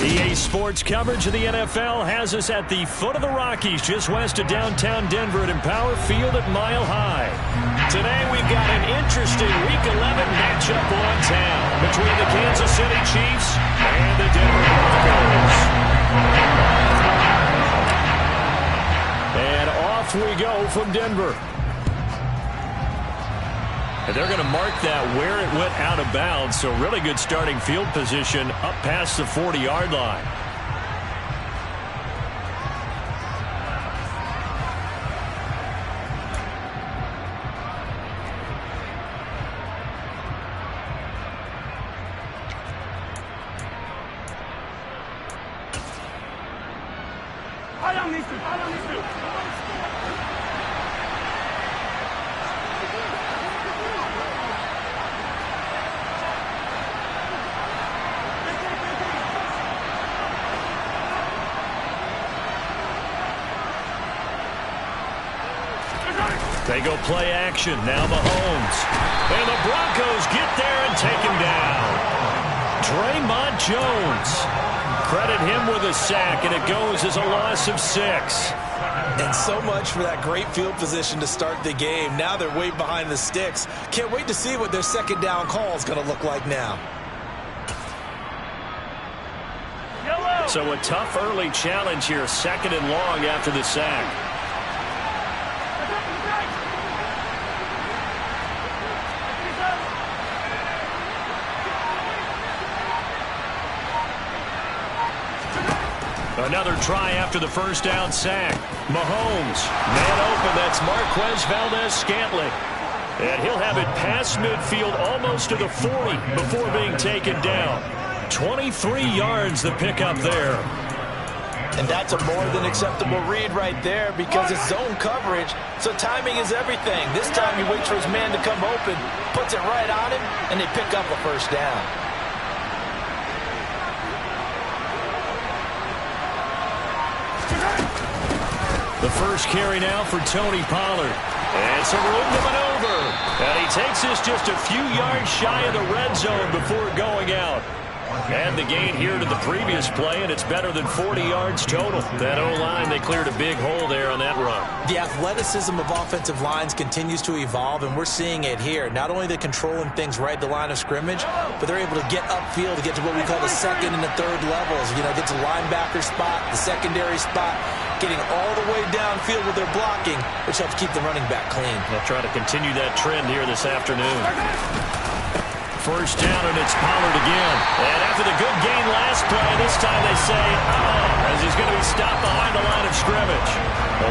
EA Sports coverage of the NFL has us at the foot of the Rockies, just west of downtown Denver at Empower Field at Mile High. Today we've got an interesting Week 11 matchup on town between the Kansas City Chiefs and the Denver Broncos. And off we go from Denver. And they're going to mark that where it went out of bounds, so really good starting field position up past the 40-yard line. They go play action. Now Mahomes. And the Broncos get there and take him down. Draymond Jones. Credit him with a sack, and it goes as a loss of 6. And so much for that great field position to start the game. Now they're way behind the sticks. Can't wait to see what their second down call is going to look like now. So a tough early challenge here, 2nd and long after the sack. Another try after the first down sack. Mahomes, man open, that's Marquez Valdez-Scantling. And he'll have it past midfield almost to the 40 before being taken down. 23 yards the pickup there. And that's a more than acceptable read right there because it's zone coverage, so timing is everything. This time he waits for his man to come open, puts it right on him, and they pick up a first down. The first carry now for Tony Pollard. And some room to maneuver. And he takes this just a few yards shy of the red zone before going out. And the gain here to the previous play, and it's better than 40 yards total. That O-line, they cleared a big hole there on that run. The athleticism of offensive lines continues to evolve, and we're seeing it here. Not only they're controlling things right at the line of scrimmage, but they're able to get upfield to get to what we call the second and the third levels. You know, get to linebacker spot, the secondary spot, getting all the way downfield with their blocking, which helps keep the running back clean. They'll try to continue that trend here this afternoon. First down, and it's Pollard again. And after the good gain last play, this time they say, as he's going to be stopped behind the line of scrimmage.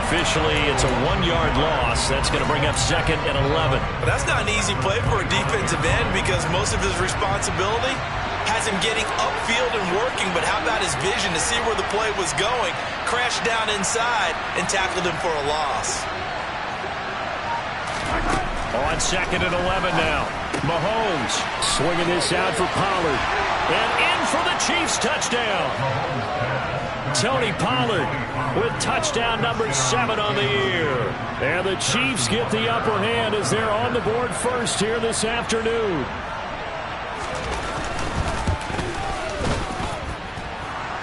Officially, it's a 1-yard loss. That's going to bring up 2nd and 11. But that's not an easy play for a defensive end because most of his responsibility has him getting upfield and working, but how about his vision to see where the play was going, crashed down inside, and tackled him for a loss. On 2nd and 11 now. Mahomes swinging this out for Pollard. And in for the Chiefs touchdown. Tony Pollard with touchdown number 7 on the year. And the Chiefs get the upper hand as they're on the board first here this afternoon.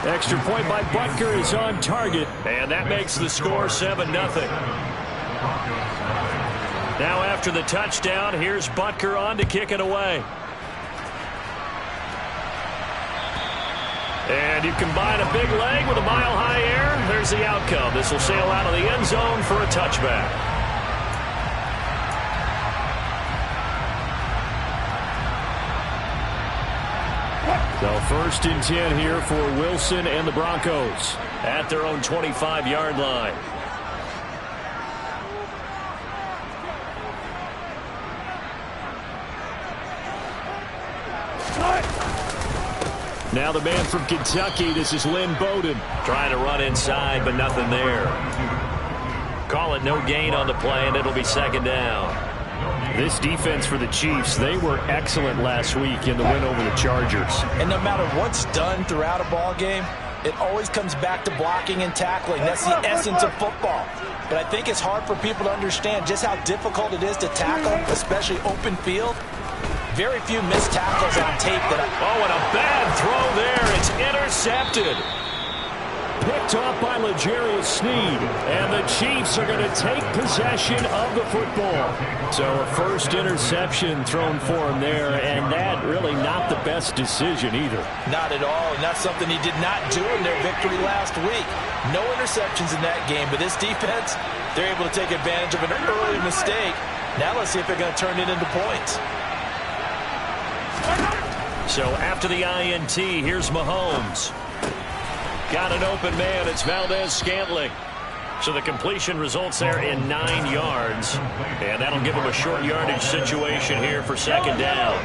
Extra point by Butker is on target. And that makes the score 7-0. Now after the touchdown, here's Butker on to kick it away. And you combine a big leg with a mile-high air, there's the outcome. This will sail out of the end zone for a touchback. So 1st and 10 here for Wilson and the Broncos at their own 25-yard line. Now the man from Kentucky, this is Lynn Bowden, trying to run inside, but nothing there. Call it no gain on the play, and it'll be 2nd down. This defense for the Chiefs, they were excellent last week in the win over the Chargers. And no matter what's done throughout a ball game, it always comes back to blocking and tackling. That's the essence of football. But I think it's hard for people to understand just how difficult it is to tackle, especially open field. Very few missed tackles on tape. Oh, and a bad throw there. It's intercepted. Picked off by L'Jarius Sneed. And the Chiefs are going to take possession of the football. So a first interception thrown for him there, and that really not the best decision either. Not at all, and that's something he did not do in their victory last week. No interceptions in that game, but this defense, they're able to take advantage of an early mistake. Now let's see if they're going to turn it into points. So after the INT, here's Mahomes. Got an open man. It's Valdez-Scantling. So the completion results there in 9 yards. And that'll give him a short yardage situation here for second down.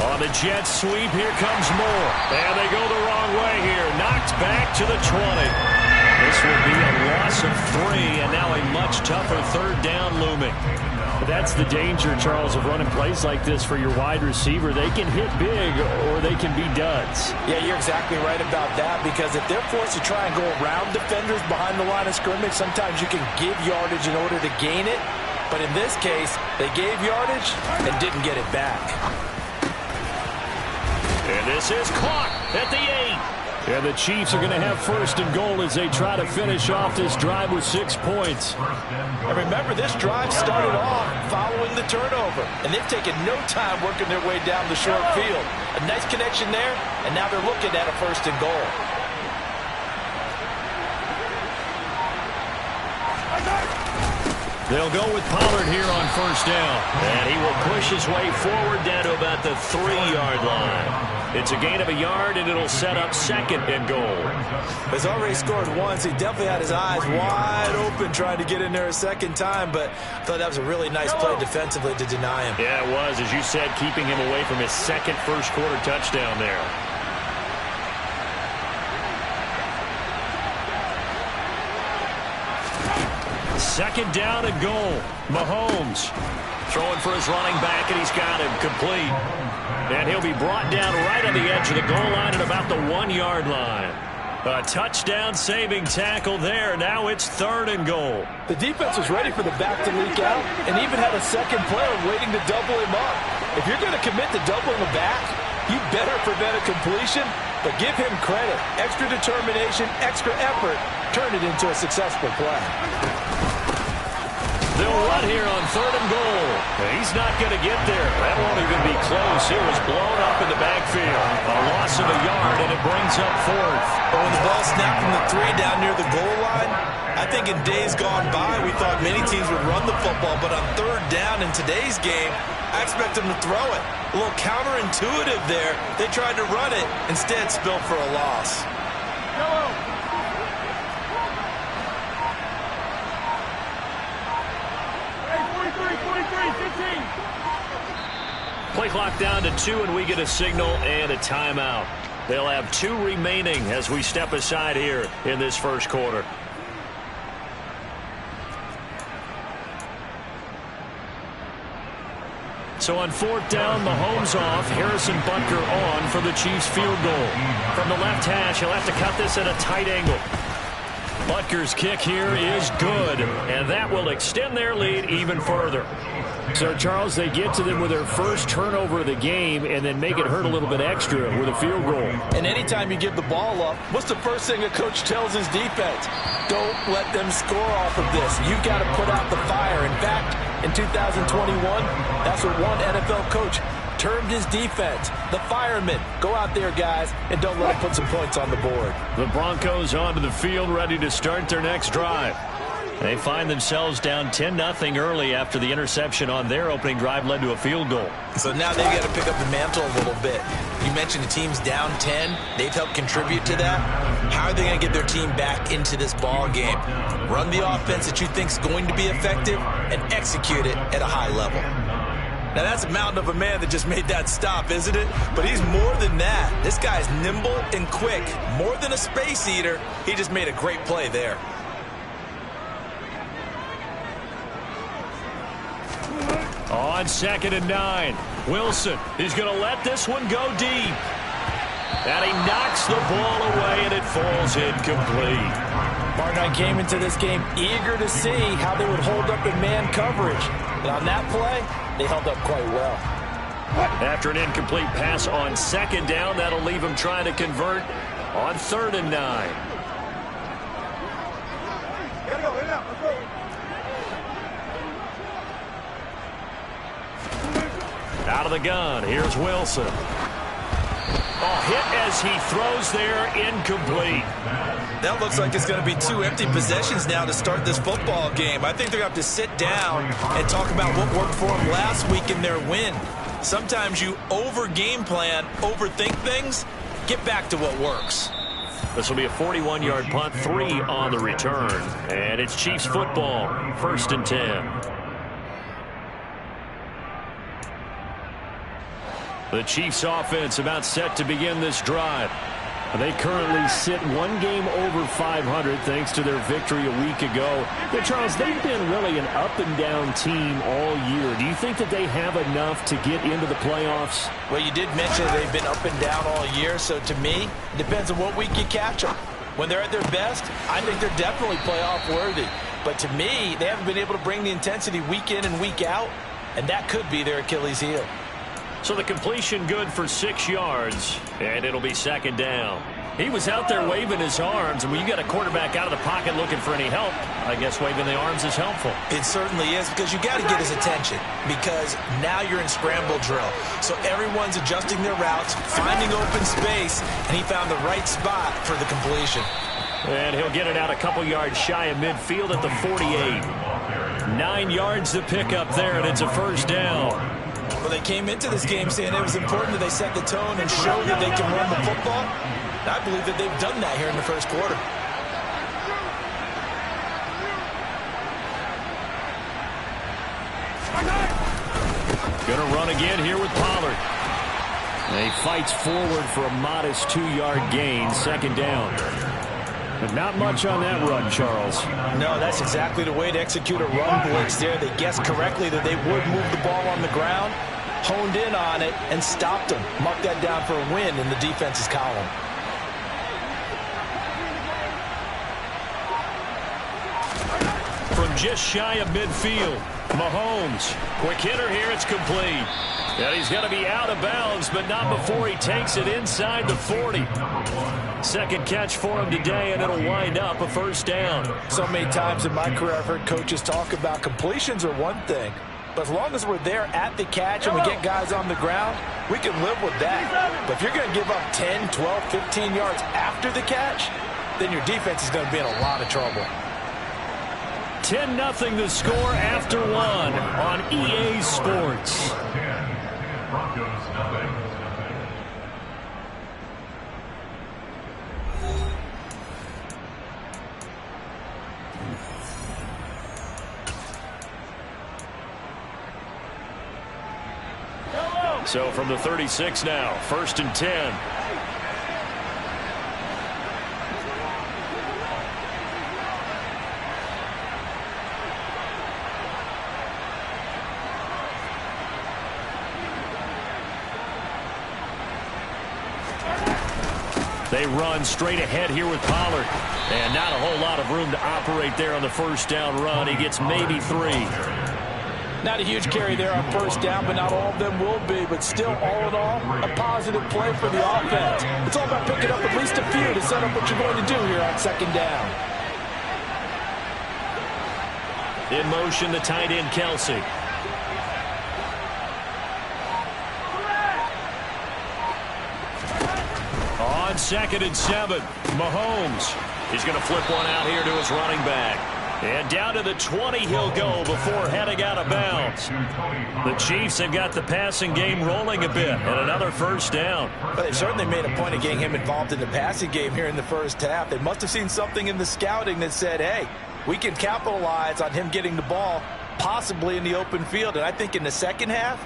On the jet sweep, here comes Moore. And they go the wrong way here. Knocked back to the 20. This will be a loss of 3, and now a much tougher third down looming. That's the danger, Charles, of running plays like this for your wide receiver. They can hit big, or they can be duds. Yeah, you're exactly right about that, because if they're forced to try and go around defenders behind the line of scrimmage, sometimes you can give yardage in order to gain it. But in this case, they gave yardage and didn't get it back. And this is caught at the 8. And the Chiefs are going to have first and goal as they try to finish off this drive with 6 points. And remember, this drive started off following the turnover. And they've taken no time working their way down the short field. A nice connection there, and now they're looking at a first and goal. They'll go with Pollard here on first down. And he will push his way forward down to about the 3-yard line. It's a gain of a yard, and it'll set up second and goal. He's already scored once. He definitely had his eyes wide open trying to get in there a second time, but I thought that was a really nice play defensively to deny him. Yeah, it was, as you said, keeping him away from his second first-quarter touchdown there. Second down and goal. Mahomes throwing for his running back, and he's got him complete. And he'll be brought down right on the edge of the goal line at about the 1-yard line. A touchdown-saving tackle there. Now it's third and goal. The defense was ready for the back to leak out and even had a second player waiting to double him up. If you're going to commit to doubling the back, you better prevent a completion, but give him credit. Extra determination, extra effort, turn it into a successful play. They'll run here on third and goal. He's not going to get there. That won't even be close. He was blown up in the backfield. A loss of a yard, and it brings up fourth. But when the ball snapped from the 3 down near the goal line, I think in days gone by, we thought many teams would run the football, but on third down in today's game, I expect them to throw it. A little counterintuitive there. They tried to run it, instead spilled for a loss. Play clock down to 2, and we get a signal and a timeout. They'll have 2 remaining as we step aside here in this first quarter. So on fourth down, Mahomes off, Harrison Butker on for the Chiefs field goal. From the left hash, he'll have to cut this at a tight angle. Butker's kick here is good, and that will extend their lead even further. So, Charles, they get to them with their first turnover of the game and then make it hurt a little bit extra with a field goal. And anytime you give the ball up, what's the first thing a coach tells his defense? Don't let them score off of this. You've got to put out the fire. In fact, in 2021, that's what one NFL coach termed his defense, the firemen. Go out there, guys, and don't let them put some points on the board. The Broncos onto the field, ready to start their next drive. They find themselves down 10-0 early after the interception on their opening drive led to a field goal. So now they've got to pick up the mantle a little bit. You mentioned the team's down 10. They've helped contribute to that. How are they going to get their team back into this ball game? Run the offense that you think is going to be effective and execute it at a high level. Now, that's a mountain of a man that just made that stop, isn't it? But he's more than that. This guy's nimble and quick. More than a space eater, he just made a great play there. On 2nd and 9. Wilson, he's going to let this one go deep. And he knocks the ball away, and it falls incomplete. Martin, I came into this game eager to see how they would hold up in man coverage. And on that play, they held up quite well. After an incomplete pass on second down, that'll leave him trying to convert on 3rd and 9. Out of the gun, here's Wilson. Hit as he throws there, incomplete. That looks like it's going to be 2 empty possessions now to start this football game. I think they're going to have to sit down and talk about what worked for them last week in their win. Sometimes you over-game plan, overthink things, get back to what works. This will be a 41-yard punt, 3 on the return. And it's Chiefs football, 1st and 10. The Chiefs offense about set to begin this drive. They currently sit 1 game over 500 thanks to their victory a week ago. But Charles, they've been really an up-and-down team all year. Do you think that they have enough to get into the playoffs? Well, you did mention they've been up and down all year, so to me, it depends on what week you catch them. When they're at their best, I think they're definitely playoff worthy. But to me, they haven't been able to bring the intensity week in and week out, and that could be their Achilles heel. So the completion good for 6 yards, and it'll be 2nd down. He was out there waving his arms, and when you got a quarterback out of the pocket looking for any help, I guess waving the arms is helpful. It certainly is, because you got to get his attention, because now you're in scramble drill. So everyone's adjusting their routes, finding open space, and he found the right spot for the completion. And he'll get it out a couple yards shy of midfield at the 48. 9 yards to pick up there, and it's a 1st down. Well, they came into this game saying it was important that they set the tone and show that they can run the football. And I believe that they've done that here in the 1st quarter. Gonna run again here with Pollard. And he fights forward for a modest 2-yard gain, 2nd down. But not much on that run, Charles. No, that's exactly the way to execute a run blitz there. They guessed correctly that they would move the ball on the ground, honed in on it, and stopped them. Marked that down for a win in the defense's column. From just shy of midfield, Mahomes. Quick hitter here, it's complete. And he's going to be out of bounds, but not before he takes it inside the 40. 2nd catch for him today, and it'll wind up a 1st down. So many times in my career I've heard coaches talk about completions are one thing, but as long as we're there at the catch and we get guys on the ground, we can live with that. But if you're going to give up 10, 12, 15 yards after the catch, then your defense is going to be in a lot of trouble. 10-0 the score after 1 on EA Sports. So from the 36 now, 1st and 10. They run straight ahead here with Pollard. And not a whole lot of room to operate there on the 1st down run. He gets maybe 3. Not a huge carry there on 1st down, but not all of them will be. But still, all in all, a positive play for the offense. It's all about picking up at least a few to set up what you're going to do here on 2nd down. In motion, the tight end, Kelsey. On 2nd and 7, Mahomes. He's going to flip one out here to his running back. And down to the 20 he'll go before heading out of bounds. The Chiefs have got the passing game rolling a bit, and another 1st down. But they've certainly made a point of getting him involved in the passing game here in the 1st half. They must have seen something in the scouting that said, hey, we can capitalize on him getting the ball possibly in the open field. And I think in the 2nd half,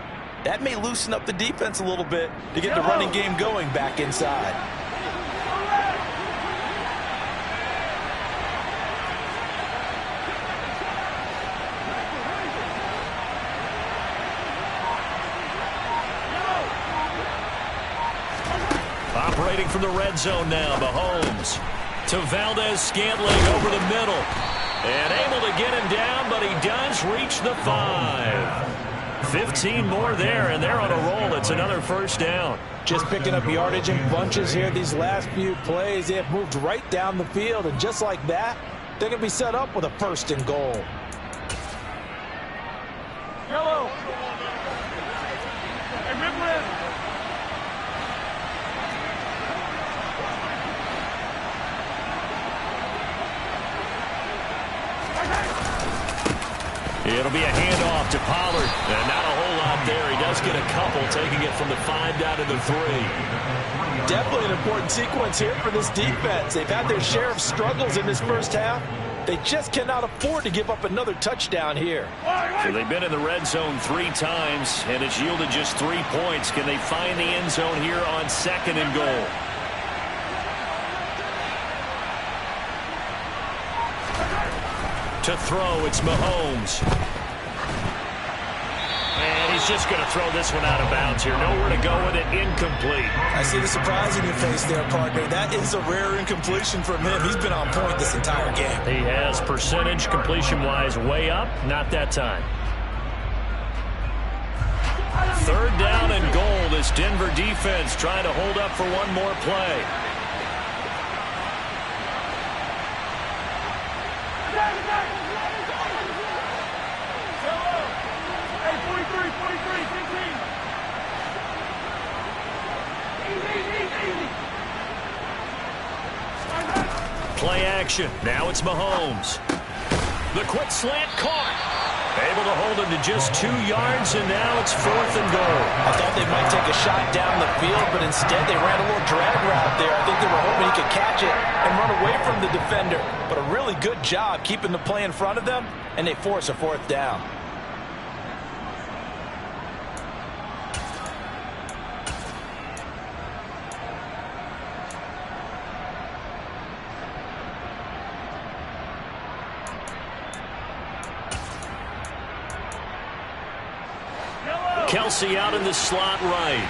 that may loosen up the defense a little bit to get the running game going back inside. Operating from the red zone now, Mahomes. To Valdez-Scantling over the middle. And able to get him down, but he does reach the 5. 15 more there, and they're on a roll. It's another first down. Just picking up yardage in bunches here these last few plays. They have moved right down the field, and just like that, they're going to be set up with a first and goal. Yellow. Hey, Ripland. It'll be a handoff to Pollard. And not a whole lot there. He does get a couple, taking it from the 5 down to the 3. Definitely an important sequence here for this defense. They've had their share of struggles in this first half. They just cannot afford to give up another touchdown here. So they've been in the red zone 3 times, and it's yielded just 3 points. Can they find the end zone here on 2nd and goal? To throw, it's Mahomes. And he's just going to throw this one out of bounds here. Nowhere to go with it. Incomplete. I see the surprise in your face there, partner. That is a rare incompletion from him. He's been on point this entire game. He has percentage completion-wise way up. Not that time. 3rd down and goal. This Denver defense trying to hold up for one more play. Play action. Now it's Mahomes. The quick slant caught. Able to hold him to just 2 yards, and now it's 4th and goal. I thought they might take a shot down the field, but instead they ran a little drag route there. I think they were hoping he could catch it and run away from the defender. But a really good job keeping the play in front of them, and they force a 4th down. Kelsey out in the slot right.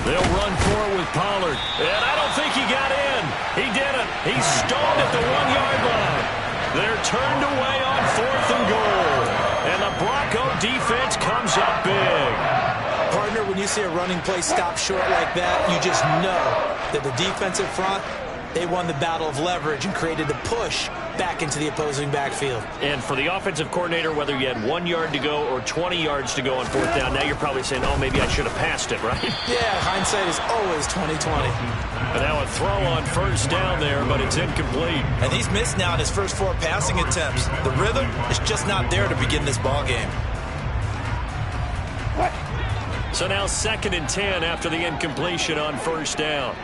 They'll run forward with Pollard. And I don't think he got in. He didn't. He stalled at the 1-yard line. They're turned away on 4th and goal. And the Bronco defense comes up big. Partner, when you see a running play stop short like that, you just know that the defensive front, they won the battle of leverage and created the push back into the opposing backfield. And for the offensive coordinator, whether you had 1 yard to go or 20 yards to go on 4th down, now you're probably saying, oh, maybe I should have passed it, right? Yeah, hindsight is always 20/20. And now a throw on 1st down there, but it's incomplete. And he's missed now in his first 4 passing attempts. The rhythm is just not there to begin this ball game. So now 2nd and 10 after the incompletion on 1st down.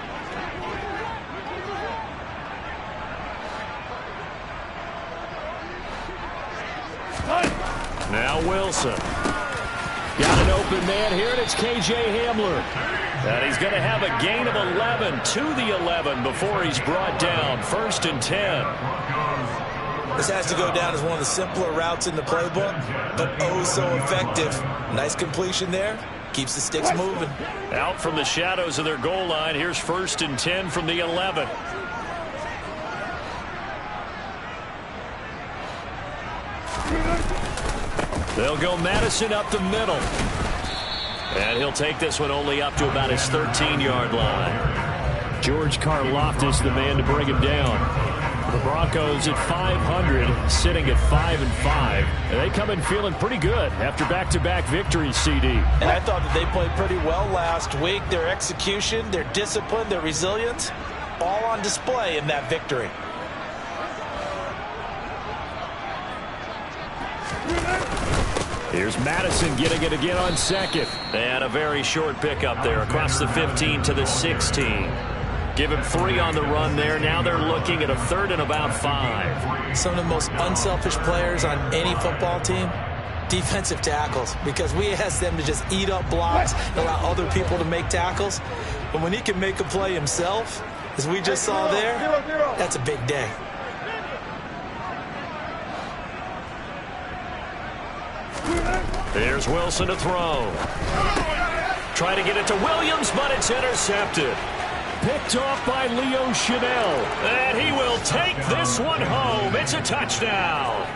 Now Wilson. Got an open man here, and it's K.J. Hamler. And he's going to have a gain of 11 to the 11 before he's brought down. 1st and 10. This has to go down as one of the simpler routes in the playbook, but oh so effective. Nice completion there. Keeps the sticks moving. Out from the shadows of their goal line. Here's 1st and 10 from the 11. They'll go Madison up the middle. And he'll take this one only up to about his 13-yard line. George Karlaftis, the man to bring him down. The Broncos at 500, sitting at 5-5. And they come in feeling pretty good after back-to-back victories, CD. And I thought that they played pretty well last week. Their execution, their discipline, their resilience, all on display in that victory. Here's Madison getting it again on 2nd. And a very short pickup there across the 15 to the 16. Give him 3 on the run there. Now they're looking at a 3rd and about 5. Some of the most unselfish players on any football team, defensive tackles, because we ask them to just eat up blocks and allow other people to make tackles. But when he can make a play himself, as we just saw there, that's a big day. Here's Wilson to throw. Trying to get it to Williams, but it's intercepted. Picked off by Leo Chanel. And he will take this one home. It's a touchdown.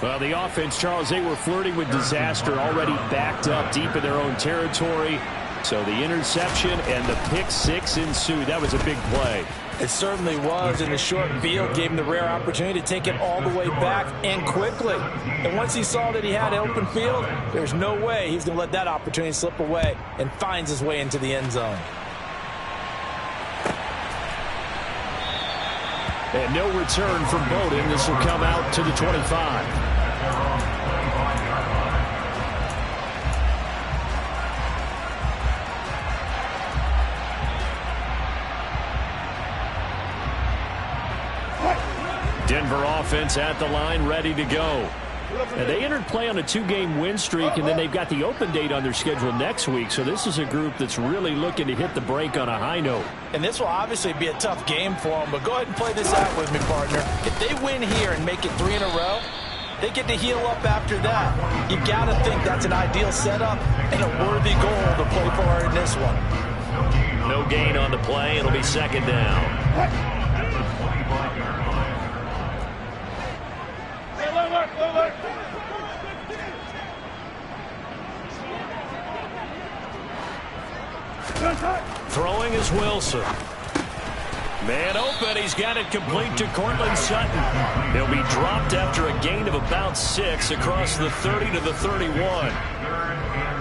Well, the offense, Charles, they were flirting with disaster, already backed up deep in their own territory. So the interception and the pick six ensued. That was a big play. It certainly was, and the short field gave him the rare opportunity to take it all the way back and quickly. And once he saw that he had an open field, there's no way he's going to let that opportunity slip away, and finds his way into the end zone. And no return from Bowden. This will come out to the 25. Denver offense at the line, ready to go. And they entered play on a 2-game win streak, and then they've got the open date on their schedule next week. So this is a group that's really looking to hit the break on a high note. And this will obviously be a tough game for them, but go ahead and play this out with me, partner. If they win here and make it 3 in a row, they get to heal up after that. You've got to think that's an ideal setup and a worthy goal to play for in this one. No gain on the play. It'll be second down. Throwing is Wilson. Man open. He's got it complete to Cortland Sutton. He'll be dropped after a gain of about 6 across the 30 to the 31.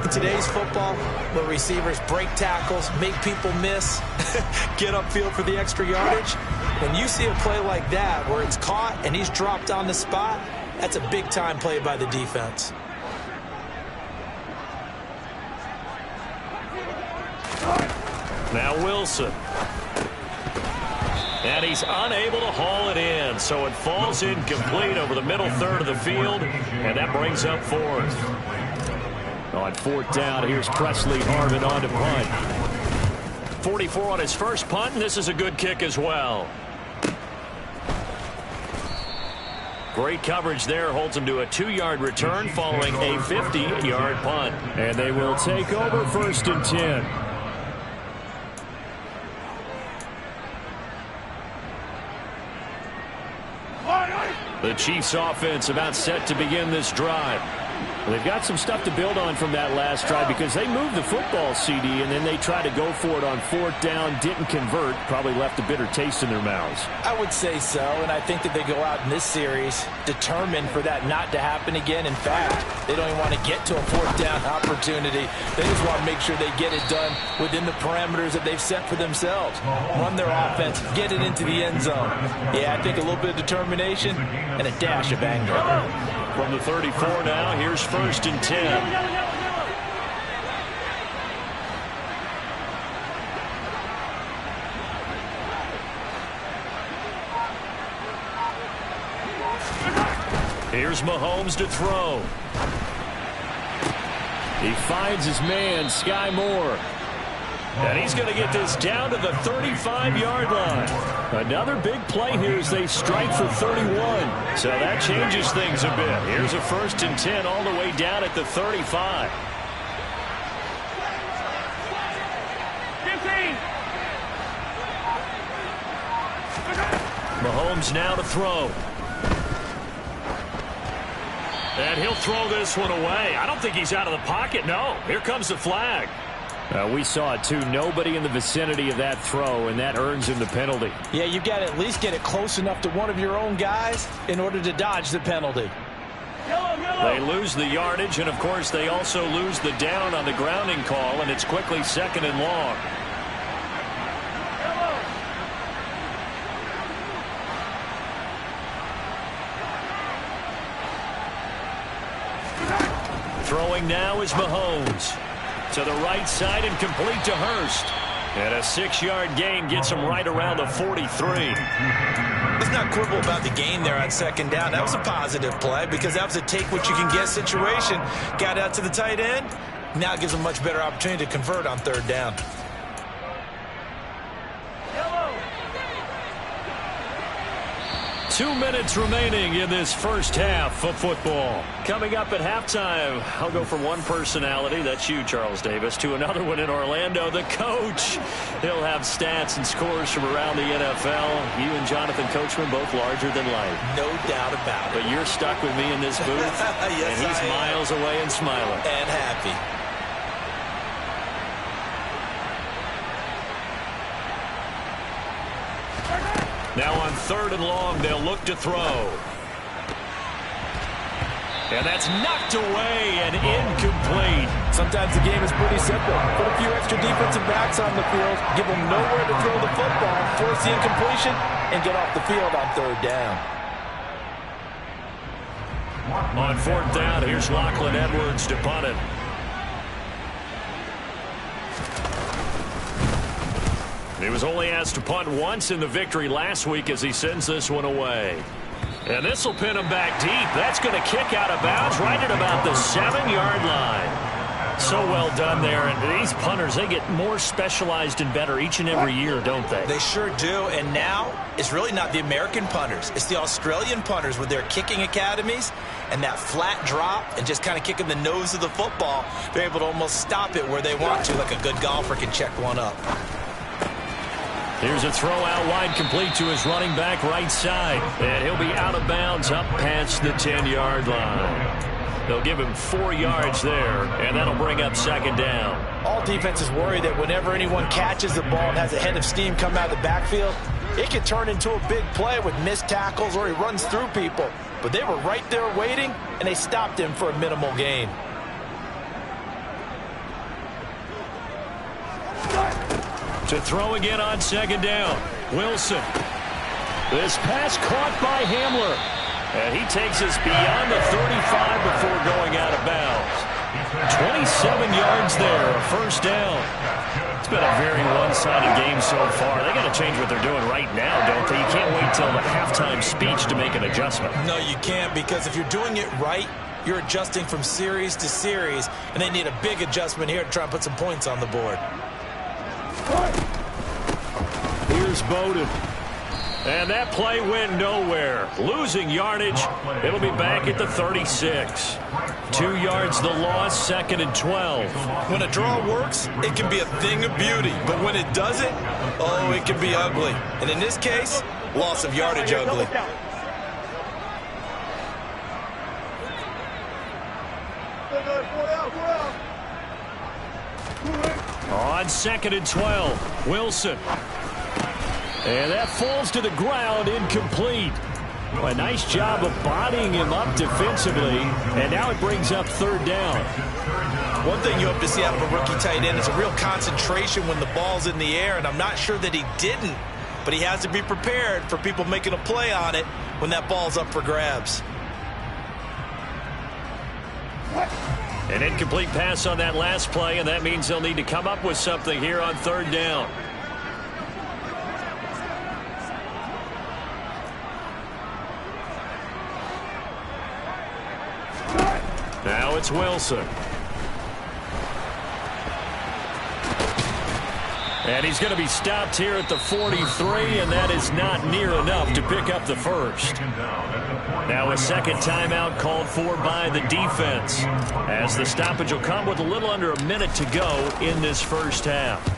In today's football, where receivers break tackles, make people miss, get upfield for the extra yardage, when you see a play like that where it's caught and he's dropped on the spot, that's a big-time play by the defense. Now Wilson. And he's unable to haul it in, so it falls incomplete over the middle third of the field, and that brings up 4th. On 4th down, here's Presley Harvin on to punt. 44 on his first punt, and this is a good kick as well. Great coverage there, holds him to a 2-yard return following a 50-yard punt. And they will take over 1st and 10. The Chiefs offense about set to begin this drive. Well, they've got some stuff to build on from that last drive because they moved the football, CD, and then they tried to go for it on 4th down, didn't convert, probably left a bitter taste in their mouths. I would say so, and I think that they go out in this series determined for that not to happen again. In fact, they don't even want to get to a 4th down opportunity. They just want to make sure they get it done within the parameters that they've set for themselves. Run their offense, get it into the end zone. Yeah, I think a little bit of determination and a dash of anger. From the 34 now, here's 1st and 10. Here's Mahomes to throw. He finds his man, Sky Moore. And he's going to get this down to the 35-yard line. Another big play here as they strike for 31. So that changes things a bit. Here's a 1st and 10 all the way down at the 35. 15. Mahomes now to throw. And he'll throw this one away. I don't think he's out of the pocket. No, here comes the flag. We saw it, too. Nobody in the vicinity of that throw, and that earns him the penalty. Yeah, you've got to at least get it close enough to one of your own guys in order to dodge the penalty. They lose the yardage, and, of course, they also lose the down on the grounding call, and it's quickly 2nd and long. Throwing now is Mahomes. To the right side and complete to Hurst. And a 6-yard gain gets him right around the 43. Let's not quibble about the gain there on 2nd down. That was a positive play because that was a take-what-you-can-get situation. Got out to the tight end. Now it gives him a much better opportunity to convert on 3rd down. 2 minutes remaining in this first half of football. Coming up at halftime, I'll go from one personality, that's you, Charles Davis, to another one in Orlando, the coach. He'll have stats and scores from around the NFL. You and Jonathan Coachman both larger than life. No doubt about it. But you're stuck with me in this booth, yes, and he's miles away and smiling. And happy. Now on 3rd and long, they'll look to throw. And that's knocked away and incomplete. Sometimes the game is pretty simple. Put a few extra defensive backs on the field, give them nowhere to throw the football, force the incompletion, and get off the field on 3rd down. On 4th down, here's Lachlan Edwards to punt it. He was only asked to punt once in the victory last week as he sends this one away. And this will pin him back deep. That's going to kick out of bounds right at about the 7-yard line. So well done there. And these punters, they get more specialized and better each and every year, don't they? They sure do. And now it's really not the American punters. It's the Australian punters with their kicking academies and that flat drop and just kind of kicking the nose of the football. They're able to almost stop it where they want to, like a good golfer can check one up. Here's a throw out wide, complete to his running back right side. And he'll be out of bounds up past the 10-yard line. They'll give him 4 yards there, and that'll bring up 2nd down. All defenses worry that whenever anyone catches the ball and has a head of steam come out of the backfield, it can turn into a big play with missed tackles or he runs through people. But they were right there waiting, and they stopped him for a minimal gain. To throw again on 2nd down. Wilson. This pass caught by Hamler. And he takes us beyond the 35 before going out of bounds. 27 yards there, a 1st down. It's been a very one-sided game so far. They got to change what they're doing right now, don't they? You can't wait till the halftime speech to make an adjustment. No, you can't, because if you're doing it right, you're adjusting from series to series, and they need a big adjustment here to try and put some points on the board. Here's Bowden. And that play went nowhere. Losing yardage. It'll be back at the 36. 2 yards the loss, 2nd and 12. When a draw works, it can be a thing of beauty. But when it doesn't, oh, it can be ugly. And in this case, loss of yardage ugly. On 2nd and 12, Wilson. And that falls to the ground, incomplete. Well, a nice job of bodying him up defensively, and now it brings up 3rd down. One thing you hope to see out of a rookie tight end is a real concentration when the ball's in the air, and I'm not sure that he didn't, but he has to be prepared for people making a play on it when that ball's up for grabs. An incomplete pass on that last play, and that means they'll need to come up with something here on 3rd down. Now it's Wilson. And he's going to be stopped here at the 43, and that is not near enough to pick up the 1st. Now a 2nd timeout called for by the defense, as the stoppage will come with a little under a minute to go in this 1st half.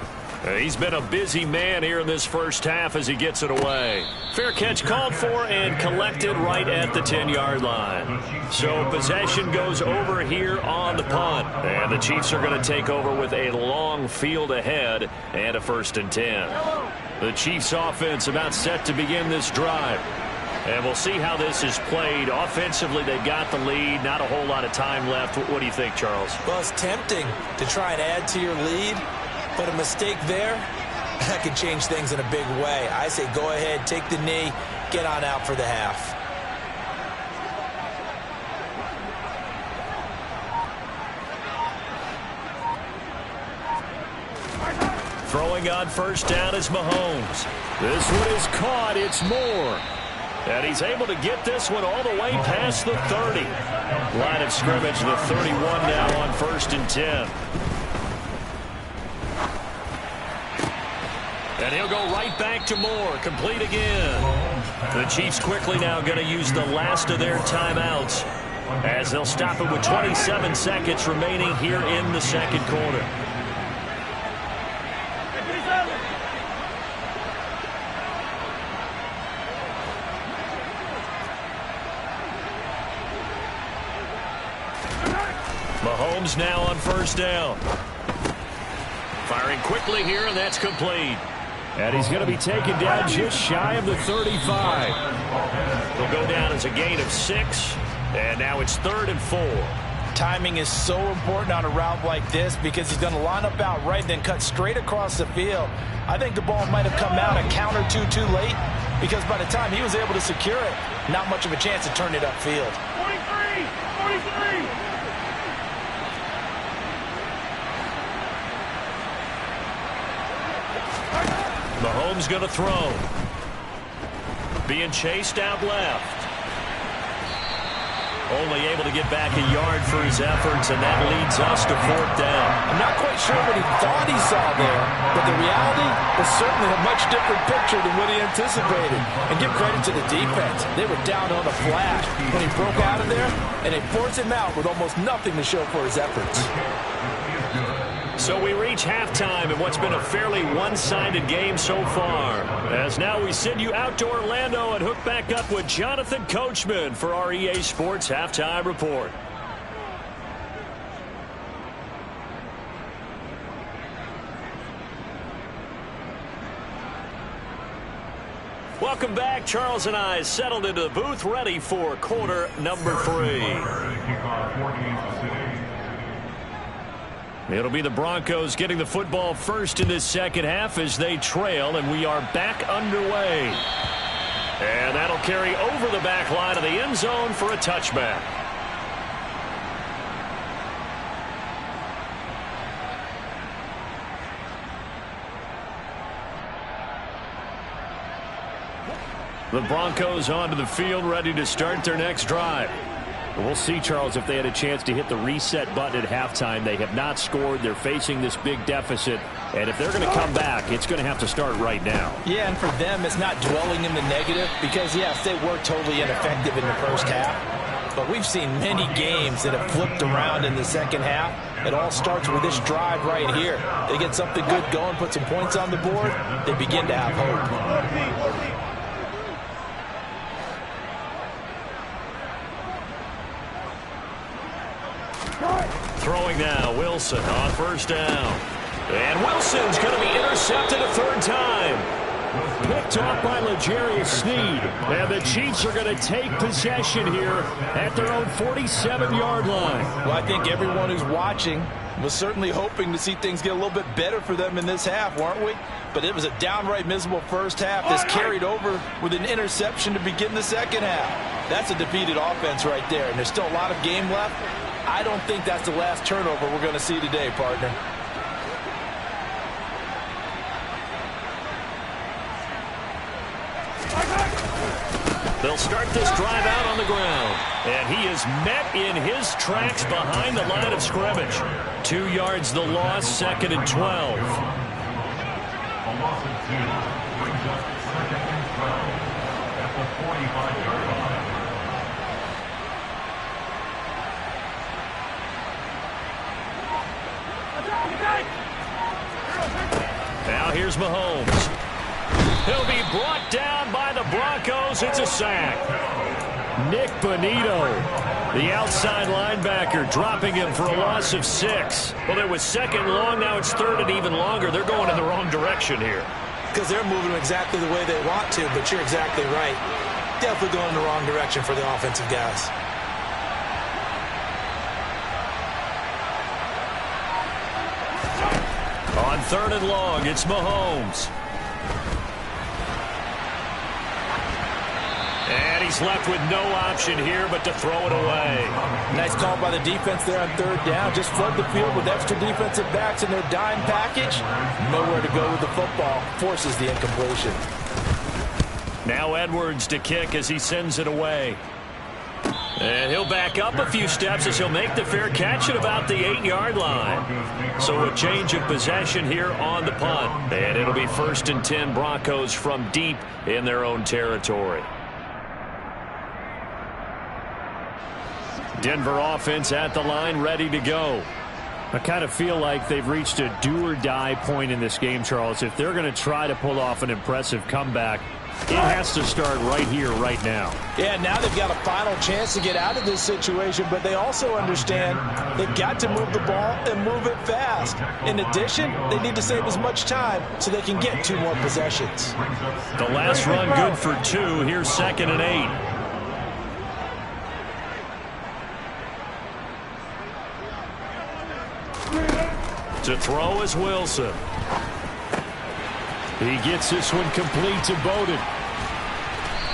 He's been a busy man here in this 1st half as he gets it away. Fair catch called for and collected right at the 10-yard line. So possession goes over here on the punt. And the Chiefs are going to take over with a long field ahead and a 1st and 10. The Chiefs offense about set to begin this drive. And we'll see how this is played. Offensively, they've got the lead. Not a whole lot of time left. What do you think, Charles? Well, it's tempting to try and add to your lead. But a mistake there, that could change things in a big way. I say go ahead, take the knee, get on out for the half. Throwing on 1st down is Mahomes. This one is caught. It's Moore. And he's able to get this one all the way past the 30. Line of scrimmage, the 31 now on 1st and 10. And he'll go right back to Moore. Complete again. The Chiefs quickly now going to use the last of their timeouts as they'll stop it with 27 seconds remaining here in the second quarter. Mahomes now on first down. Firing quickly here, and that's complete. And he's going to be taken down just shy of the 35. He'll go down as a gain of 6, and now it's 3rd and 4. Timing is so important on a route like this because he's going to line up out right and then cut straight across the field. I think the ball might have come out a count or two too late because by the time he was able to secure it, not much of a chance to turn it upfield. 43! Mahomes going to throw. Being chased out left. Only able to get back a yard for his efforts, and that leads us to 4th down. I'm not quite sure what he thought he saw there, but the reality was certainly a much different picture than what he anticipated. And give credit to the defense. They were down on a flash when he broke out of there, and they forced him out with almost nothing to show for his efforts. So we reach halftime in what's been a fairly one-sided game so far. As now we send you out to Orlando and hook back up with Jonathan Coachman for our EA Sports Halftime Report. Welcome back. Charles and I settled into the booth ready for quarter number 3. It'll be the Broncos getting the football first in this second half as they trail, and we are back underway. And that'll carry over the back line of the end zone for a touchback. The Broncos onto the field, ready to start their next drive. We'll see, Charles, if they had a chance to hit the reset button at halftime. They have not scored. They're facing this big deficit. And if they're going to come back, it's going to have to start right now. Yeah, and for them, it's not dwelling in the negative because, yes, they were totally ineffective in the first half. But we've seen many games that have flipped around in the second half. It all starts with this drive right here. They get something good going, put some points on the board, they begin to have hope. Throwing now, Wilson on first down. And Wilson's going to be intercepted a 3rd time. Picked off by L'Jarius Sneed. And the Chiefs are going to take possession here at their own 47-yard line. Well, I think everyone who's watching was certainly hoping to see things get a little bit better for them in this half, weren't we? But it was a downright miserable first half. This carried over with an interception to begin the second half. That's a defeated offense right there, and there's still a lot of game left. I don't think that's the last turnover we're going to see today, partner. They'll start this drive out on the ground. And he is met in his tracks behind the line of scrimmage. 2 yards the loss, 2nd and 12. A loss of 2 brings us 2nd and 12 at the 45-yard line. Now here's Mahomes. He'll be brought down by the Broncos. It's a sack. Nick Bonito, the outside linebacker, dropping him for a loss of 6. Well, it was 2nd and long. Now it's 3rd and even longer. They're going in the wrong direction here. Because they're moving exactly the way they want to, but you're exactly right. Definitely going in the wrong direction for the offensive guys. On 3rd and long, it's Mahomes. And he's left with no option here but to throw it away. Nice call by the defense there on 3rd down. Just flood the field with extra defensive backs in their dime package. Nowhere to go with the football. Forces the incompletion. Now Edwards to kick as he sends it away. And he'll back up a few steps as he'll make the fair catch at about the 8-yard line. So a change of possession here on the punt. And it'll be 1st and 10 Broncos from deep in their own territory. Denver offense at the line, ready to go. I kind of feel like they've reached a do-or-die point in this game, Charles. If they're going to try to pull off an impressive comeback, it has to start right here, right now. Yeah, now they've got a final chance to get out of this situation, but they also understand they've got to move the ball and move it fast. In addition, they need to save as much time so they can get 2 more possessions. The last run good for 2. Here's 2nd and 8. To throw is Wilson. He gets this one complete to Bowden.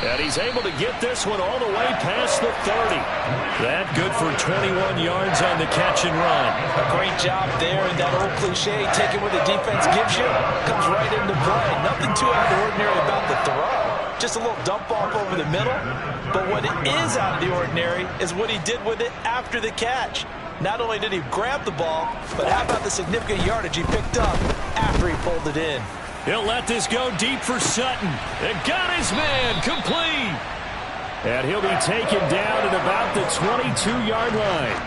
And he's able to get this one all the way past the 30. That good for 21 yards on the catch and run. A great job there, and that old cliche, taking what the defense gives you, comes right into play. Nothing too out of the ordinary about the throw. Just a little dump off over the middle. But what is out of the ordinary is what he did with it after the catch. Not only did he grab the ball, but how about the significant yardage he picked up after he pulled it in. He'll let this go deep for Sutton. And got his man complete. And he'll be taken down at about the 22-yard line.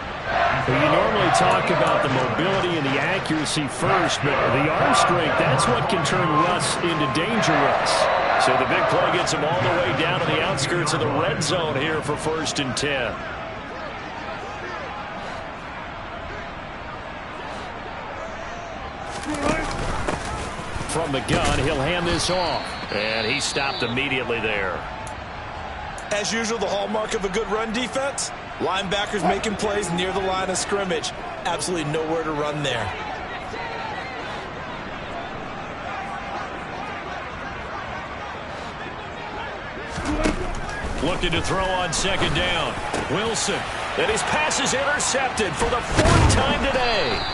Well, you normally talk about the mobility and the accuracy first, but the arm strength, that's what can turn Russ into danger Russ. So the big play gets him all the way down to the outskirts of the red zone here for 1st and 10. From the gun, he'll hand this off. And he stopped immediately there. As usual, the hallmark of a good run defense, linebackers making plays near the line of scrimmage. Absolutely nowhere to run there. Looking to throw on 2nd down. Wilson. And his pass is intercepted for the 4th time today.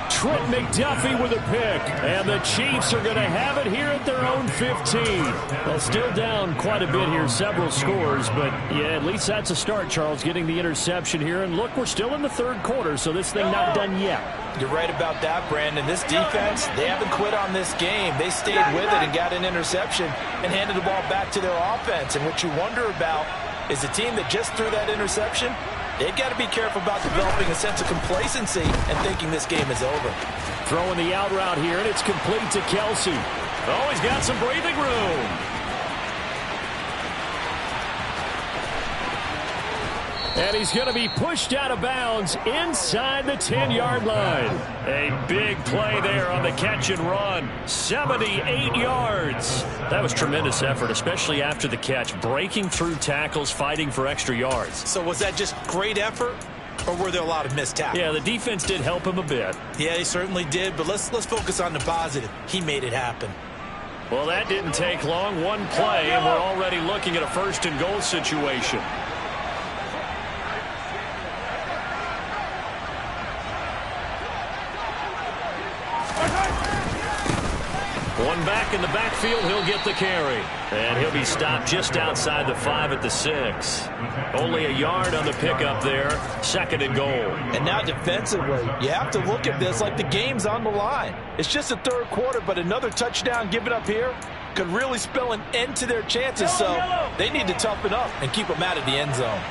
Trent McDuffie with a pick, and the Chiefs are going to have it here at their own 15. Well, still down quite a bit here, several scores, but yeah, at least that's a start, Charles, getting the interception here. And look, we're still in the 3rd quarter, so this thing not done yet. You're right about that, Brandon. This defense, they haven't quit on this game. They stayed with it and got an interception and handed the ball back to their offense. And what you wonder about is the team that just threw that interception, they've got to be careful about developing a sense of complacency and thinking this game is over. Throwing the out route here, and it's complete to Kelsey. Oh, he's got some breathing room. And he's going to be pushed out of bounds inside the 10-yard line. A big play there on the catch and run. 78 yards. That was tremendous effort, especially after the catch. Breaking through tackles, fighting for extra yards. So was that just great effort, or were there a lot of missed tackles? Yeah, the defense did help him a bit. Yeah, he certainly did, but let's focus on the positive. He made it happen. Well, that didn't take long. One play, and we're already looking at a 1st and goal situation. One back in the backfield, he'll get the carry. And he'll be stopped just outside the 5 at the 6. Only a yard on the pickup there. 2nd and goal. And now defensively, you have to look at this like the game's on the line. It's just the 3rd quarter, but another touchdown given up here could really spell an end to their chances. So they need to toughen up and keep them out of the end zone.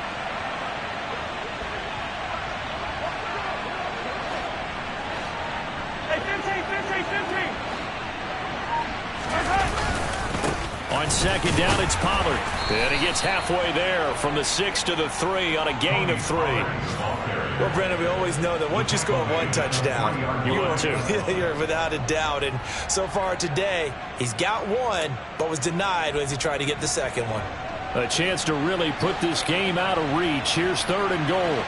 On 2nd down, it's Pollard. And he gets halfway there from the 6 to the 3 on a gain of 3. Well, Brendan, we always know that once you score 1 touchdown, you're without a doubt. And so far today, he's got 1, but was denied as he tried to get the 2nd one. A chance to really put this game out of reach. Here's 3rd and goal.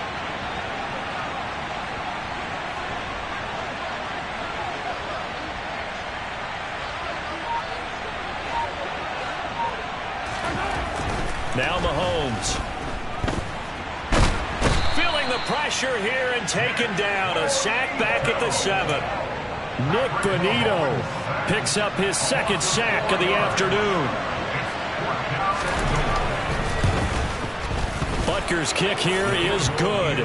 Now Mahomes. Feeling the pressure here and taken down. A sack back at the 7. Nick Bonito picks up his 2nd sack of the afternoon. But kicker's kick here is good.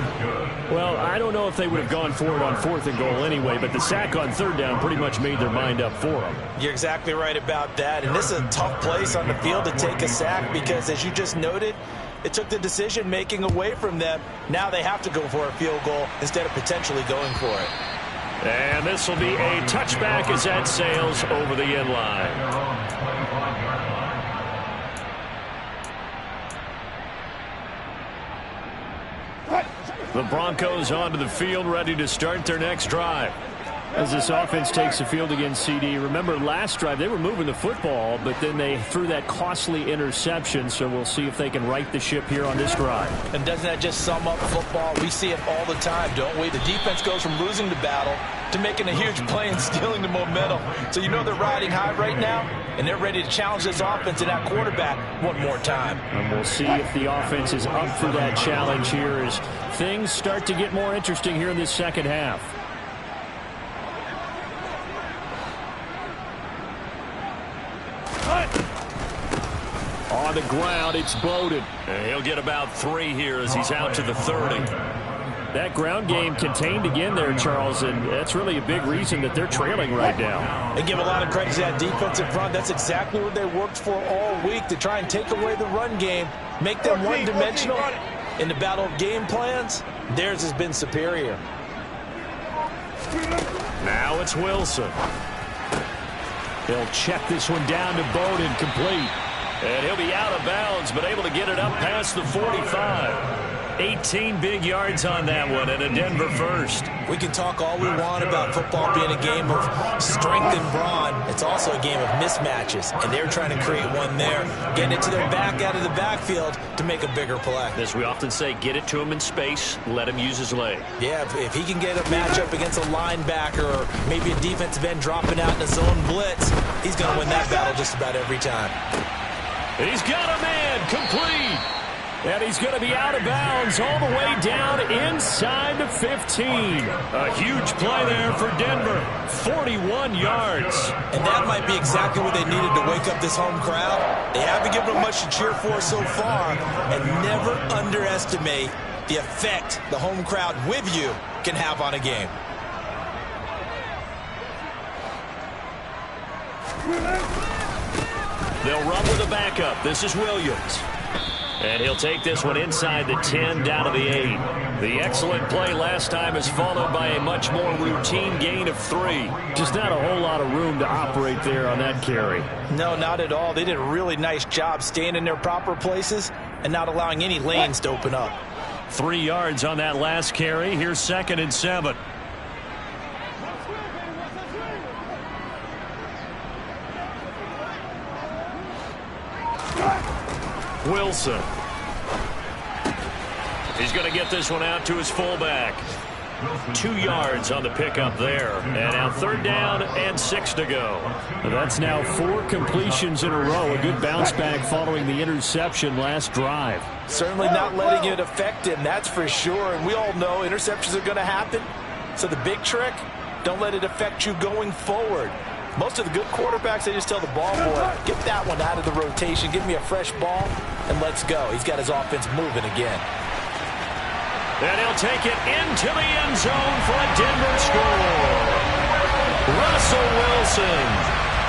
Well, I don't know if they would have gone for it on 4th and goal anyway, but the sack on 3rd down pretty much made their mind up for them. You're exactly right about that, and this is a tough place on the field to take a sack because, as you just noted, it took the decision-making away from them. Now they have to go for a field goal instead of potentially going for it. And this will be a touchback as that sails over the end line. The Broncos onto the field, ready to start their next drive. As this offense takes the field against CD, remember last drive they were moving the football, but then they threw that costly interception, so we'll see if they can right the ship here on this drive. And doesn't that just sum up football? We see it all the time, don't we? The defense goes from losing the battle to making a huge play and stealing the momentum. So you know they're riding high right now, and they're ready to challenge this offense and that quarterback one more time. And we'll see if the offense is up for that challenge here as things start to get more interesting here in this second half. On the ground, it's Bowden. And he'll get about 3 here as he's out to the 30. That ground game contained again there, Charles, and that's really a big reason that they're trailing right now. They give a lot of credit to that defensive front. That's exactly what they worked for all week, to try and take away the run game, make them one-dimensional. In the battle of game plans, theirs has been superior. Now it's Wilson. They'll check this one down to Bowden, complete. And he'll be out of bounds, but able to get it up past the 45. 18 big yards on that one, and a Denver first. We can talk all we want about football being a game of strength and brawn. It's also a game of mismatches, and they're trying to create one there, getting it to their back out of the backfield to make a bigger play. As we often say, get it to him in space, let him use his leg. Yeah, if he can get a matchup against a linebacker or maybe a defensive end dropping out in a zone blitz, he's going to win that battle just about every time. He's got a man, complete. And he's going to be out of bounds all the way down inside the 15. A huge play there for Denver. 41 yards. And that might be exactly what they needed to wake up this home crowd. They haven't given them much to cheer for so far. And never underestimate the effect the home crowd with you can have on a game. They'll run with a backup. This is Williams. And he'll take this one inside the 10, down to the 8. The excellent play last time is followed by a much more routine gain of 3. Just not a whole lot of room to operate there on that carry. No, not at all. They did a really nice job staying in their proper places and not allowing any lanes to open up. 3 yards on that last carry. Here's 2nd and 7. Wilson. He's going to get this one out to his fullback. 2 yards on the pickup there. And now 3rd down and 6 to go. That's now 4 completions in a row. A good bounce back following the interception last drive. Certainly not letting it affect him, that's for sure. And we all know interceptions are going to happen. So the big trick, don't let it affect you going forward. Most of the good quarterbacks, they just tell the ball boy, get that one out of the rotation, give me a fresh ball, and let's go. He's got his offense moving again. And he'll take it into the end zone for a Denver score. Russell Wilson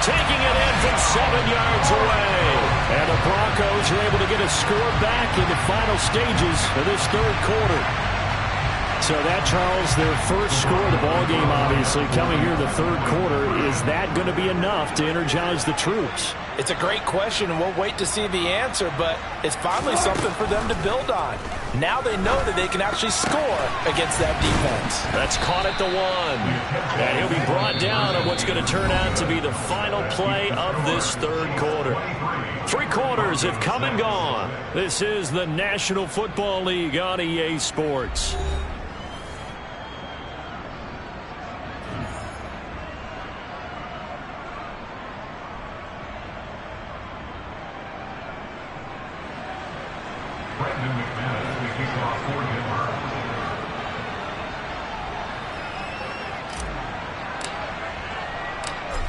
taking it in from 7 yards away. And the Broncos are able to get a score back in the final stages of this 3rd quarter. So that, Charles, their first score of the ballgame, obviously, coming here in the 3rd quarter. Is that going to be enough to energize the troops? It's a great question, and we'll wait to see the answer, but it's finally something for them to build on. Now they know that they can actually score against that defense. That's caught at the 1. And he'll be brought down on what's going to turn out to be the final play of this 3rd quarter. 3 quarters have come and gone. This is the National Football League on EA Sports.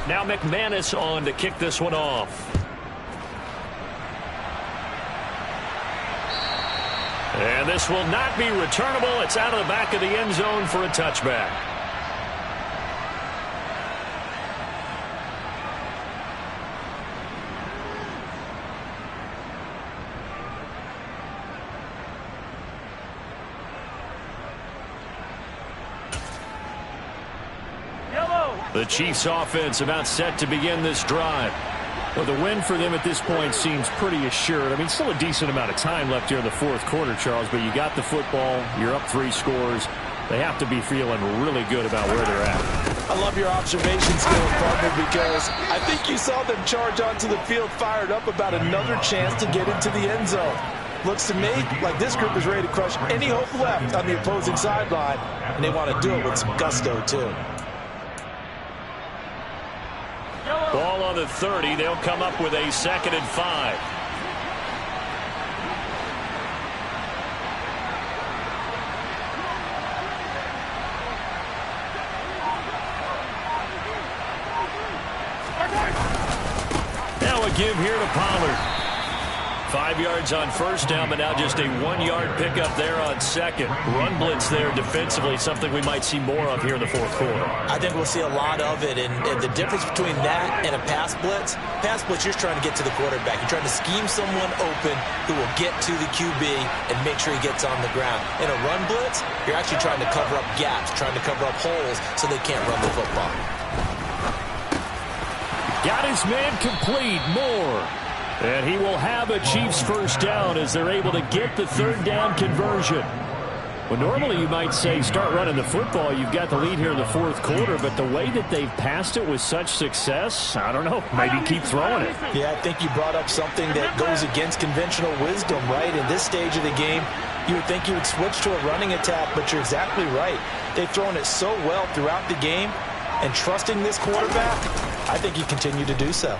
Now McManus on to kick this one off. And this will not be returnable. It's out of the back of the end zone for a touchback. The Chiefs offense about set to begin this drive. Well, the win for them at this point seems pretty assured. I mean, still a decent amount of time left here in the fourth quarter, Charles, but you got the football. You're up 3 scores. They have to be feeling really good about where they're at. I love your observation skills, partner, because I think you saw them charge onto the field fired up about another chance to get into the end zone. Looks to me like this group is ready to crush any hope left on the opposing sideline, and they want to do it with some gusto, too. Ball on the 30. They'll come up with a 2nd and 5. Now a give here to Pollard. 5 yards on first down, but now just a 1-yard pickup there on second. Run blitz there defensively, something we might see more of here in the fourth quarter. I think we'll see a lot of it, and the difference between that and a pass blitz, you're trying to get to the quarterback. You're trying to scheme someone open who will get to the QB and make sure he gets on the ground. In a run blitz, you're actually trying to cover up gaps, trying to cover up holes so they can't run the football. Got his man complete, Moore. And he will have a Chiefs first down as they're able to get the 3rd down conversion. Well, normally you might say start running the football. You've got the lead here in the fourth quarter, but the way that they've passed it with such success, I don't know, maybe keep throwing it. Yeah, I think you brought up something that goes against conventional wisdom, right? In this stage of the game, you would think you would switch to a running attack, but you're exactly right. They've thrown it so well throughout the game, and trusting this quarterback, I think you continue to do so.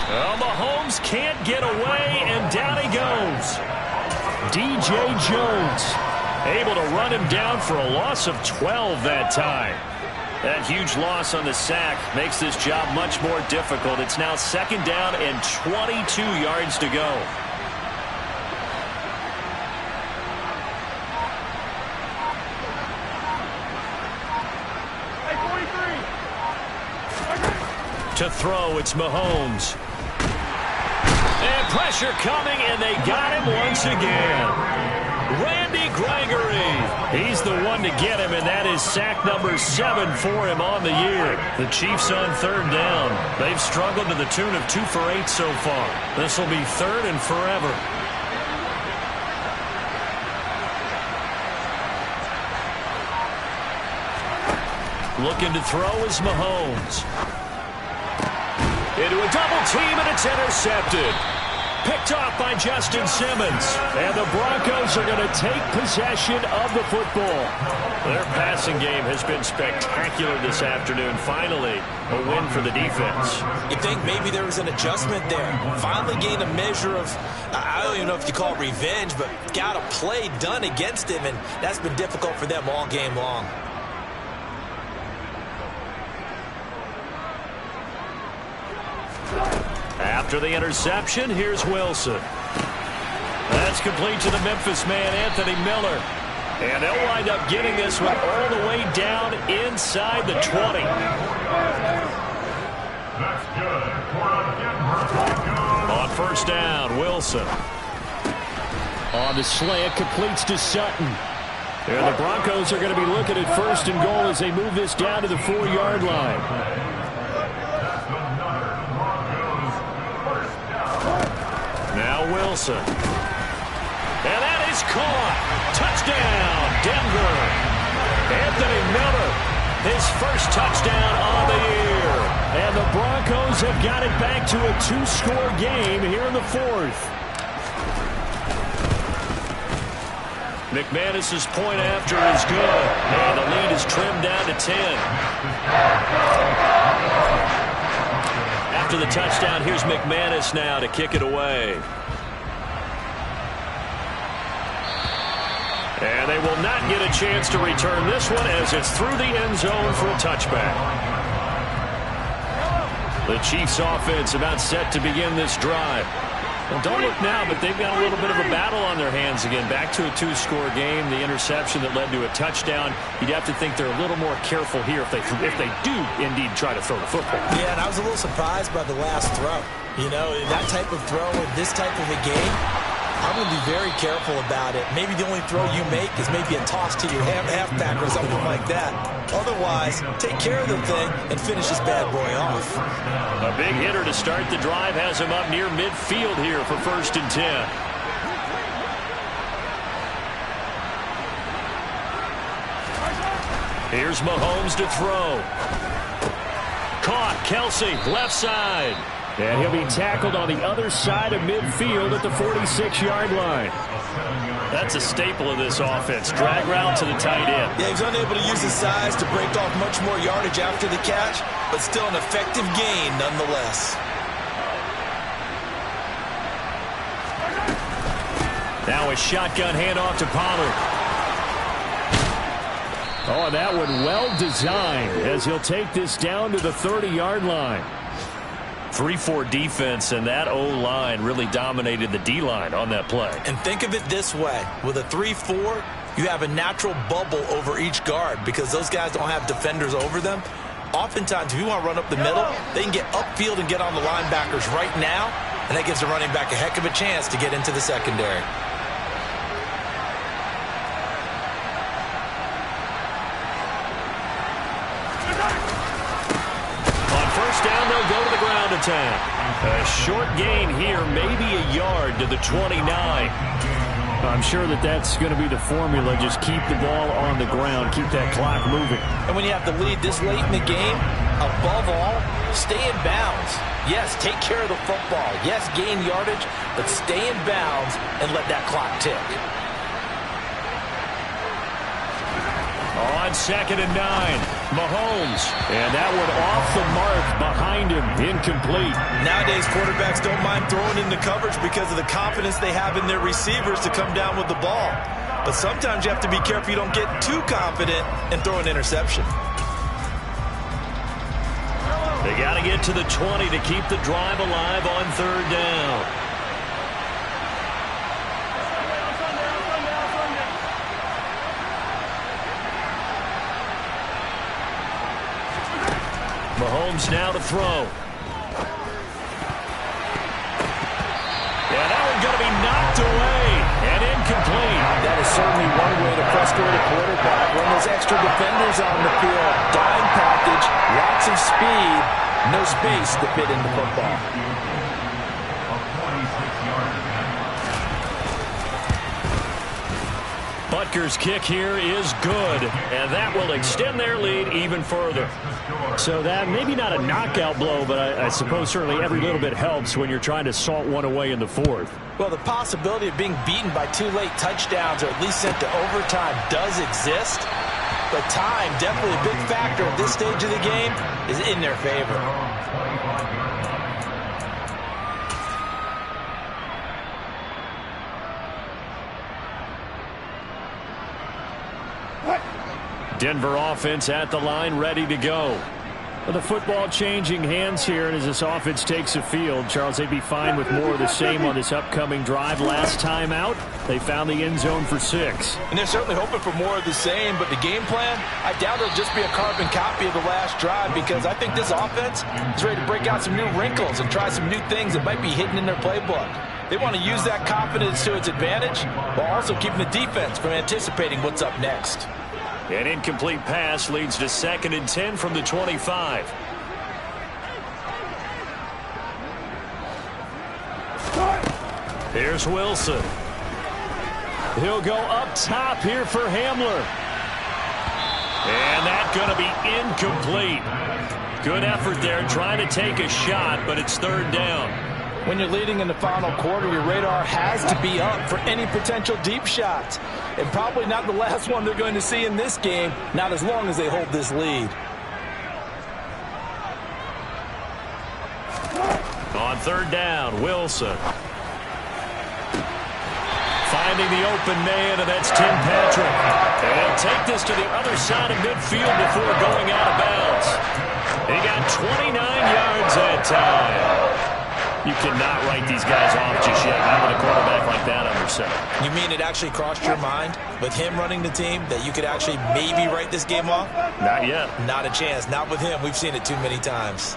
Well, Mahomes can't get away, and down he goes. DJ Jones able to run him down for a loss of 12 that time. That huge loss on the sack makes this job much more difficult. It's now 2nd down and 22 yards to go. To throw, it's Mahomes. And pressure coming, and they got him once again. Randy Gregory. He's the one to get him, and that is sack number 7 for him on the year. The Chiefs on 3rd down. They've struggled to the tune of 2 for 8 so far. This will be 3rd and forever. Looking to throw is Mahomes. Into a double team, and it's intercepted. Picked off by Justin Simmons. And the Broncos are going to take possession of the football. Their passing game has been spectacular this afternoon. Finally, a win for the defense. You think maybe there was an adjustment there. Finally gained a measure of, I don't even know if you call it revenge, but got a play done against him, and that's been difficult for them all game long. After the interception, here's Wilson. That's complete to the Memphis man, Anthony Miller. And they'll wind up getting this one all the way down inside the 20. That's good. On first down, Wilson. On the slant, completes to Sutton. And the Broncos are going to be looking at 1st and goal as they move this down to the 4-yard line. Now Wilson. And that is caught. Touchdown, Denver. Anthony Miller, his first touchdown on the year. And the Broncos have got it back to a 2-score game here in the 4th. McManus's point after is good. And the lead is trimmed down to 10. After the touchdown, here's McManus now to kick it away. And they will not get a chance to return this one as it's through the end zone for a touchback. The Chiefs offense about set to begin this drive. Well, don't look now, but they've got a little bit of a battle on their hands again. Back to a 2-score game. The interception that led to a touchdown. You'd have to think they're a little more careful here if they do indeed try to throw the football. Yeah, and I was a little surprised by the last throw. You know, that type of throw in this type of a game, I'm going to be very careful about it. Maybe the only throw you make is maybe a toss to your halfback or something like that. Otherwise, take care of the thing and finish this bad boy off. A big hitter to start the drive has him up near midfield here for 1st and 10. Here's Mahomes to throw. Caught, Kelsey, left side. And he'll be tackled on the other side of midfield at the 46-yard line. That's a staple of this offense. Drag route to the tight end. Yeah, he's unable to use his size to break off much more yardage after the catch, but still an effective gain nonetheless. Now a shotgun handoff to Pollard. Oh, that one well designed as he'll take this down to the 30-yard line. 3-4 defense, and that O-line really dominated the D-line on that play. And think of it this way. With a 3-4, you have a natural bubble over each guard because those guys don't have defenders over them. Oftentimes, if you want to run up the middle, they can get upfield and get on the linebackers right now, and that gives the running back a heck of a chance to get into the secondary. Attack. A short gain here, maybe a yard to the 29. I'm sure that's going to be the formula. Just keep the ball on the ground, keep that clock moving. And when you have to lead this late in the game, above all, stay in bounds. Yes, take care of the football. Yes, gain yardage, but stay in bounds and let that clock tick. On 2nd and 9, Mahomes. And that one off the mark behind him, incomplete. Nowadays, quarterbacks don't mind throwing into coverage because of the confidence they have in their receivers to come down with the ball. But sometimes you have to be careful you don't get too confident and throw an interception. They got to get to the 20 to keep the drive alive on 3rd down. Mahomes now to throw. Yeah, that one's going to be knocked away and incomplete. That is certainly one way to frustrate a quarterback. Run those extra defenders on the field. Dime package, lots of speed, no space to fit in the football. Butker's kick here is good, and that will extend their lead even further. So that maybe not a knockout blow, but I suppose certainly every little bit helps when you're trying to salt one away in the 4th. Well, the possibility of being beaten by 2 late touchdowns or at least sent to overtime does exist, but time, definitely a big factor at this stage of the game, is in their favor. Denver offense at the line, ready to go. Well, the football changing hands here, and as this offense takes the field, Charles, they'd be fine with more of the same on this upcoming drive. Last time out, they found the end zone for 6. And they're certainly hoping for more of the same, but the game plan, I doubt it'll just be a carbon copy of the last drive because I think this offense is ready to break out some new wrinkles and try some new things that might be hidden in their playbook. They want to use that confidence to its advantage while also keeping the defense from anticipating what's up next. An incomplete pass leads to 2nd and 10 from the 25. Here's Wilson. He'll go up top here for Hamler. And that's going to be incomplete. Good effort there trying to take a shot, but it's 3rd down. When you're leading in the final quarter, your radar has to be up for any potential deep shots. And probably not the last one they're going to see in this game, not as long as they hold this lead. On 3rd down, Wilson. Finding the open man, and that's Tim Patrick. And he'll take this to the other side of midfield before going out of bounds. He got 29 yards that time. You cannot write these guys off just yet. Not with a quarterback like that under center. You mean it actually crossed your mind with him running the team that you could actually maybe write this game off? Not yet. Not a chance. Not with him. We've seen it too many times.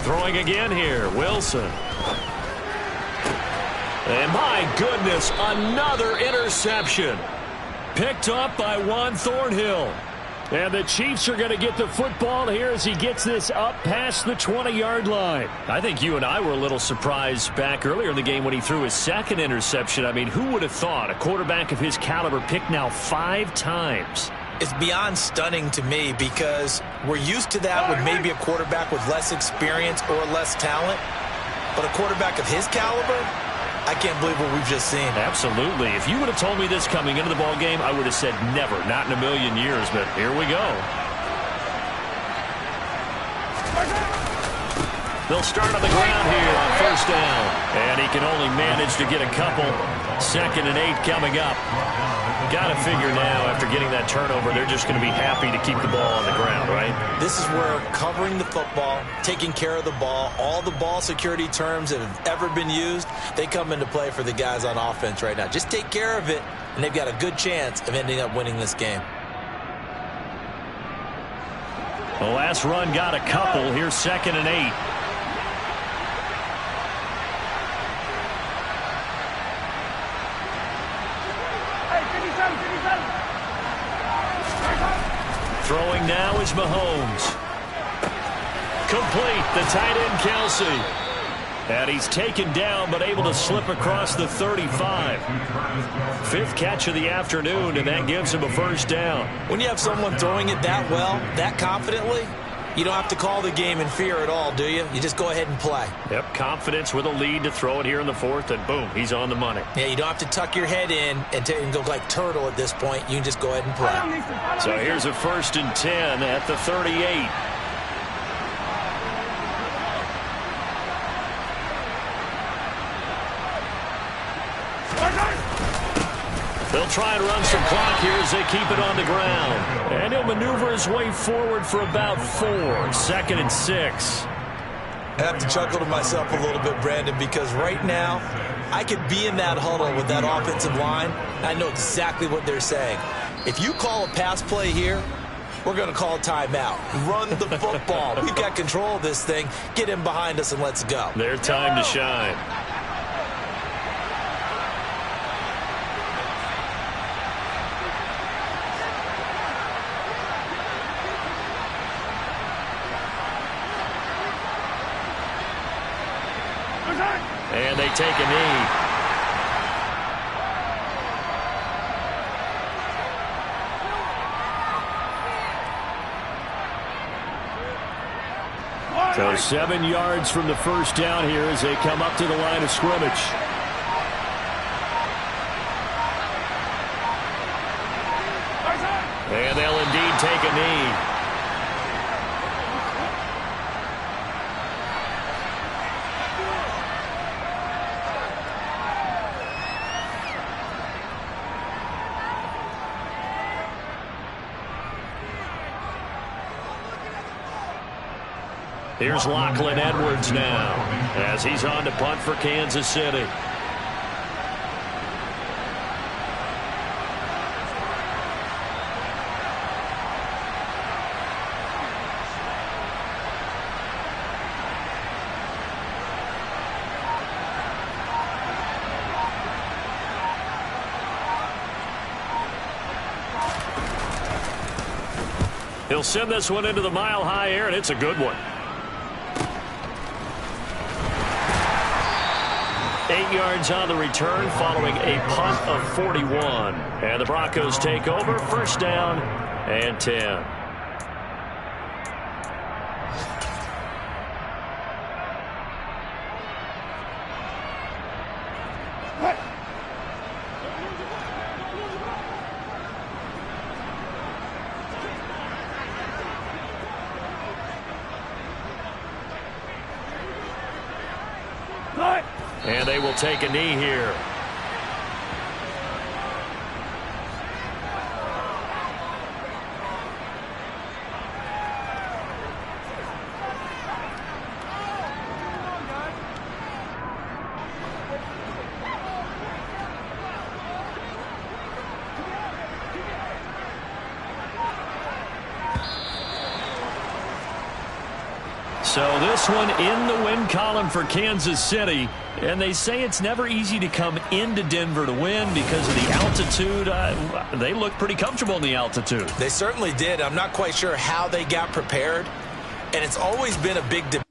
Throwing again here, Wilson. And my goodness, another interception. Picked up by Juan Thornhill. And the Chiefs are going to get the football here as he gets this up past the 20-yard line. I think you and I were a little surprised back earlier in the game when he threw his second interception. I mean, who would have thought a quarterback of his caliber picked now 5 times? It's beyond stunning to me because we're used to that with maybe a quarterback with less experience or less talent. But a quarterback of his caliber, I can't believe what we've just seen. Absolutely. If you would have told me this coming into the ball game, I would have said never, not in a million years, but here we go. They'll start on the ground here on first down. And he can only manage to get a couple. 2nd and 8 coming up. Got to figure now, after getting that turnover, they're just going to be happy to keep the ball on the ground, right? This is where covering the football, taking care of the ball, all the ball security terms that have ever been used, they come into play for the guys on offense right now. Just take care of it, and they've got a good chance of ending up winning this game. The last run got a couple. Here's 2nd and 8. Throwing now is Mahomes. Complete, the tight end Kelsey. And he's taken down but able to slip across the 35. 5th catch of the afternoon, and that gives him a first down. When you have someone throwing it that well, that confidently, you don't have to call the game in fear at all, do you? You just go ahead and play. Yep, confidence with a lead to throw it here in the 4th, and boom, he's on the money. Yeah, you don't have to tuck your head in and go like turtle at this point. You can just go ahead and play. So here's a 1st and 10 at the 38. They'll try and run some clock here as they keep it on the ground. And he'll maneuver his way forward for about 4. 2nd and 6. I have to chuckle to myself a little bit, Brandon, because right now I could be in that huddle with that offensive line. I know exactly what they're saying. If you call a pass play here, we're going to call a timeout. Run the football. We've got control of this thing. Get him behind us and let's go. Their time to shine. And they take a knee. So 7 yards from the first down here as they come up to the line of scrimmage. And they'll indeed take a knee. Here's Lachlan Edwards now as he's on to punt for Kansas City. He'll send this one into the mile-high air, and it's a good one. 8 yards on the return following a punt of 41. And the Broncos take over. First down and 10. And they will take a knee here. So this one in the win column for Kansas City. And they say it's never easy to come into Denver to win because of the altitude. They look pretty comfortable in the altitude. They certainly did. I'm not quite sure how they got prepared. And it's always been a big debate.